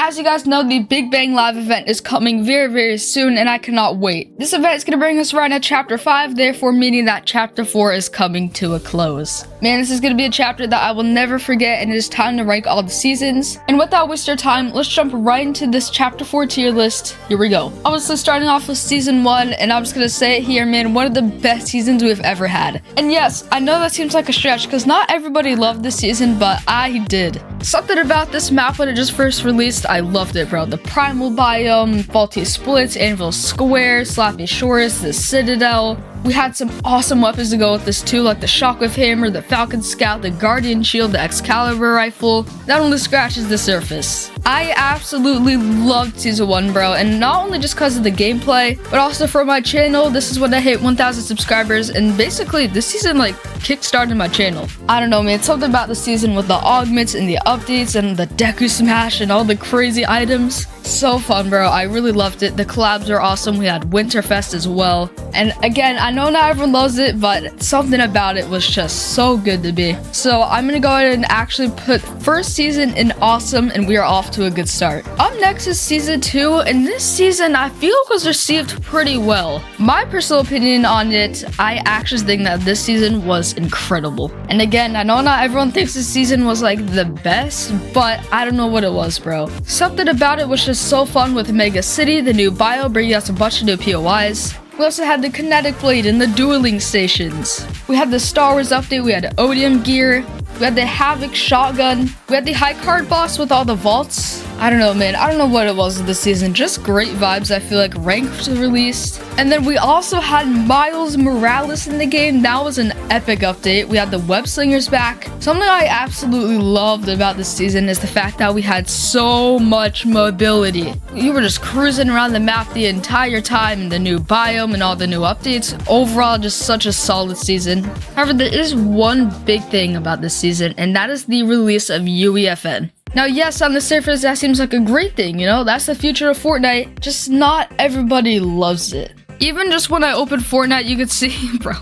As you guys know, the Big Bang Live event is coming very soon, and I cannot wait. This event is going to bring us right at Chapter 5, therefore meaning that Chapter 4 is coming to a close. Man, this is going to be a chapter that I will never forget, and it is time to rank all the seasons. And without wasting time, let's jump right into this Chapter 4 tier list. Here we go. Obviously, starting off with Season 1, and I'm just going to say it here, man, one of the best seasons we've ever had. And yes, I know that seems like a stretch, because not everybody loved this season, but I did. Something about this map when it just first released, I loved it, bro. The Primal Biome, Faulty Splits, Anvil Square, Slappy Shores, the Citadel. We had some awesome weapons to go with this too, like the Shockwave Hammer, the Falcon Scout, the Guardian Shield, the Excalibur Rifle. That only scratches the surface. I absolutely loved Season 1, bro, and not only just because of the gameplay, but also for my channel. This is when I hit 1,000 subscribers, and basically this season like kickstarted my channel. I don't know, man, something about the season with the augments and the updates and the Deku Smash and all the crazy items. So fun, bro. I really loved it. The collabs are awesome. We had Winterfest as well. And again, I know not everyone loves it, but something about it was just so good to be. So I'm gonna go ahead and actually put first season in awesome, and we are off to a good start. Up next is Season 2, and this season I feel was received pretty well. My personal opinion on it, I actually think that this season was incredible. And again, I know not everyone thinks this season was like the best, but I don't know what it was, bro. Something about it was just so fun with Mega City, the new bio bringing us a bunch of new POIs. We also had the Kinetic Blade and the dueling stations. We had the Star Wars update, we had Odium gear, we had the Havoc shotgun, we had the high card boss with all the vaults. I don't know, man. I don't know what it was this season. Just great vibes. I feel like Rank was released. And then we also had Miles Morales in the game. That was an epic update. We had the Web Slingers back. Something I absolutely loved about this season is the fact that we had so much mobility. You were just cruising around the map the entire time in the new biome and all the new updates. Overall, just such a solid season. However, there is one big thing about this season, and that is the release of UEFN. Now, yes, on the surface, that seems like a great thing, you know? That's the future of Fortnite, just not everybody loves it. Even just when I opened Fortnite, you could see, bro,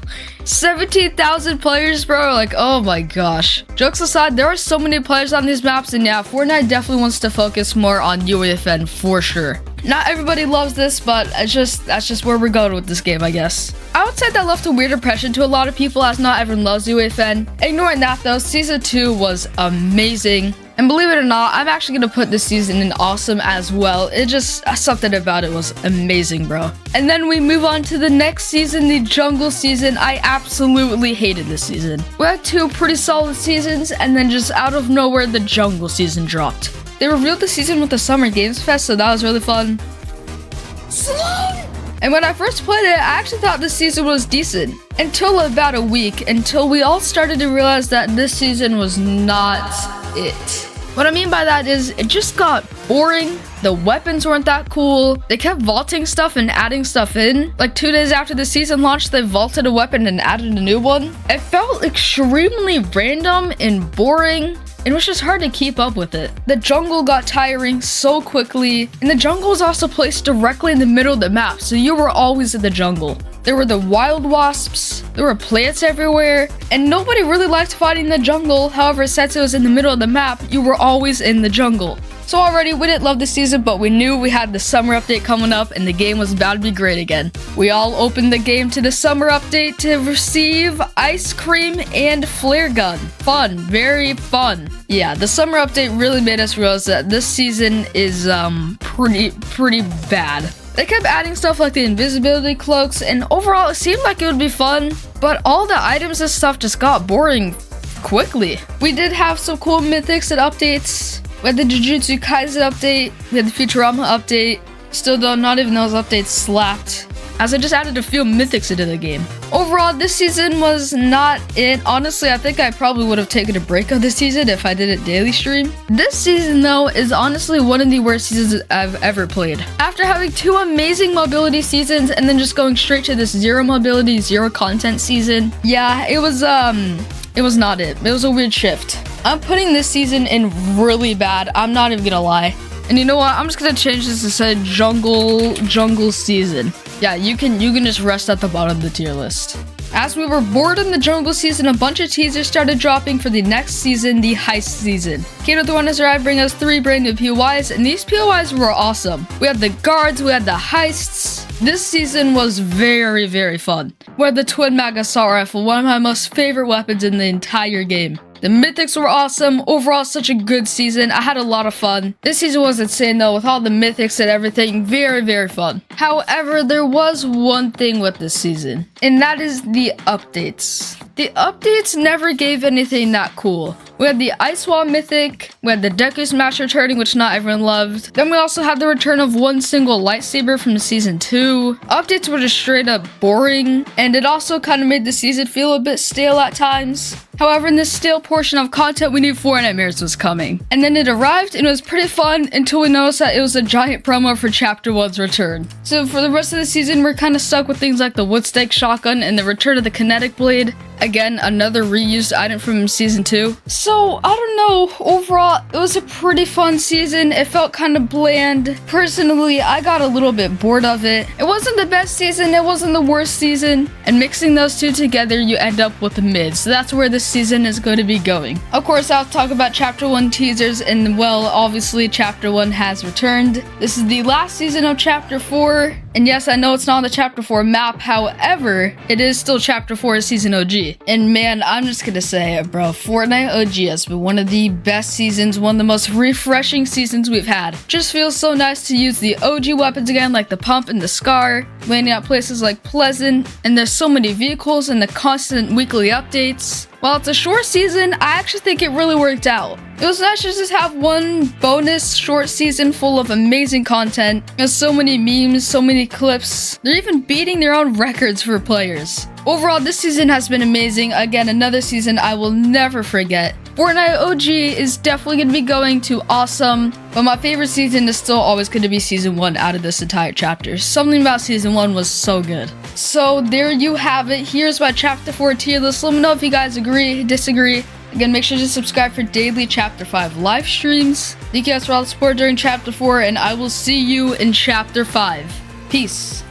17,000 players, bro. Like, oh my gosh. Jokes aside, there are so many players on these maps, and yeah, Fortnite definitely wants to focus more on UEFN for sure. Not everybody loves this, but that's just where we're going with this game, I guess. I would say that left a weird impression to a lot of people, as not everyone loves UEFN. Ignoring that though, Season 2 was amazing. And believe it or not, I'm actually gonna put this season in awesome as well. It just, something about it was amazing, bro. And then we move on to the next season, the Jungle season. I absolutely hated this season. We had two pretty solid seasons, and then just out of nowhere, the Jungle season dropped. They revealed the season with the Summer Games Fest, so that was really fun. And when I first played it, I actually thought this season was decent. Until about a week, until we all started to realize that this season was not it. What I mean by that is, it just got boring. The weapons weren't that cool. They kept vaulting stuff and adding stuff in. Like 2 days after the season launched, they vaulted a weapon and added a new one. It felt extremely random and boring. It was just hard to keep up with it. The jungle got tiring so quickly, and the jungle was also placed directly in the middle of the map, so you were always in the jungle. There were the wild wasps, there were plants everywhere, and nobody really liked fighting the jungle. However, since it was in the middle of the map, you were always in the jungle. So already, we didn't love the season, but we knew we had the summer update coming up, and the game was about to be great again. We all opened the game to the summer update to receive ice cream and flare gun. Fun, very fun. Yeah, the summer update really made us realize that this season is pretty bad. They kept adding stuff like the invisibility cloaks, and overall it seemed like it would be fun, but all the items and stuff just got boring quickly. We did have some cool mythics and updates. We had the Jujutsu Kaisen update, we had the Futurama update. Still though, not even those updates slapped, as I just added a few mythics into the game. Overall, this season was not it. Honestly, I think I probably would have taken a break of this season if I did a daily stream. This season though is honestly one of the worst seasons I've ever played. After having 2 amazing mobility seasons and then just going straight to this 0 mobility, 0 content season, yeah, it was not it. It was a weird shift. I'm putting this season in really bad. I'm not even gonna lie. And you know what? I'm just gonna change this to say jungle season. Yeah, you can just rest at the bottom of the tier list. As we were bored in the jungle season, a bunch of teasers started dropping for the next season, the heist season. Kato the One has arrived, bringing us 3 brand new POIs, and these POIs were awesome. We had the guards, we had the heists. This season was very, very fun. We had the twin mag assault rifle, one of my most favorite weapons in the entire game. The mythics were awesome. Overall, such a good season. I had a lot of fun. This season was insane though, with all the mythics and everything. Very, very fun. However, there was one thing with this season, and that is the updates. The updates never gave anything that cool. We had the Ice Wall mythic, we had the Deku Smash returning, which not everyone loved. Then we also had the return of one single lightsaber from season 2. Updates were just straight up boring, and it also kind of made the season feel a bit stale at times. However, in this stale portion of content, we knew Fortnite Mirrors was coming. And then it arrived, and it was pretty fun until we noticed that it was a giant promo for Chapter 1's return. So for the rest of the season, we're kind of stuck with things like the wood stake shotgun and the return of the kinetic blade. Again, another reused item from season 2. So, I don't know, overall, it was a pretty fun season. It felt kind of bland. Personally, I got a little bit bored of it. It wasn't the best season, it wasn't the worst season. And mixing those two together, you end up with a mid. So that's where this season is going to be going. Of course, I'll talk about Chapter 1 teasers, and well, obviously, Chapter 1 has returned. This is the last season of Chapter 4. And yes, I know it's not on the Chapter 4 map, however, it is still Chapter 4 Season OG. And man, I'm just gonna say it, bro. Fortnite OG has been one of the best seasons, one of the most refreshing seasons we've had. Just feels so nice to use the OG weapons again, like the pump and the scar, landing at places like Pleasant, and there's so many vehicles and the constant weekly updates. While it's a short season, I actually think it really worked out. It was nice to just have one bonus short season full of amazing content. There's so many memes, so many clips. They're even beating their own records for players. Overall, this season has been amazing. Again, another season I will never forget. Fortnite OG is definitely going to be going to awesome, but my favorite season is still always going to be Season 1 out of this entire chapter. Something about Season 1 was so good. So there you have it. Here's my Chapter 4 tier list. Let me know if you guys agree, disagree. Again, make sure to subscribe for daily Chapter 5 live streams. Thank you guys for all the support during Chapter 4, and I will see you in Chapter 5. Peace.